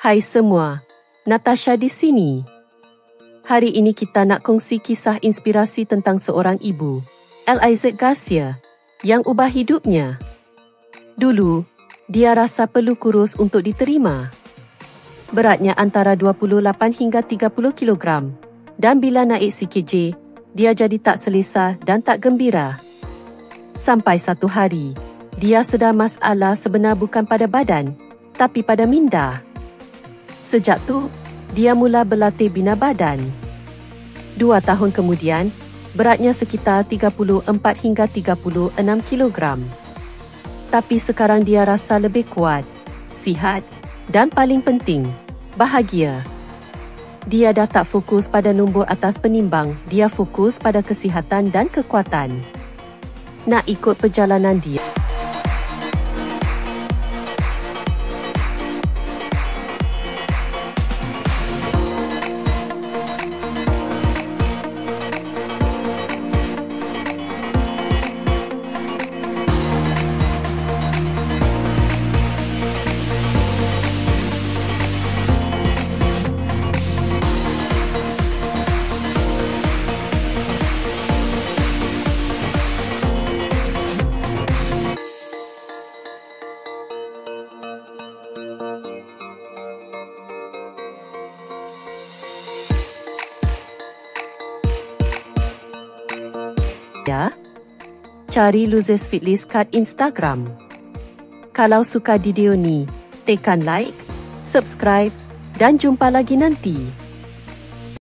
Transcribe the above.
Hai semua, Natasha di sini. Hari ini kita nak kongsi kisah inspirasi tentang seorang ibu, Eliza Garcia, yang ubah hidupnya. Dulu, dia rasa perlu kurus untuk diterima. Beratnya antara 28 hingga 30 kilogram. Dan bila naik sikit je, dia jadi tak selesa dan tak gembira. Sampai satu hari, dia sedar masalah sebenar bukan pada badan, tapi pada minda. Sejak tu, dia mula berlatih bina badan. 2 tahun kemudian, beratnya sekitar 34 hingga 36 kilogram. Tapi sekarang dia rasa lebih kuat, sihat dan paling penting, bahagia. Dia dah tak fokus pada nombor atas penimbang, dia fokus pada kesihatan dan kekuatan. Nak ikut perjalanan dia? Ya, cari Luzes Fitness kat Instagram. Kalau suka video ni, tekan like, subscribe dan jumpa lagi nanti.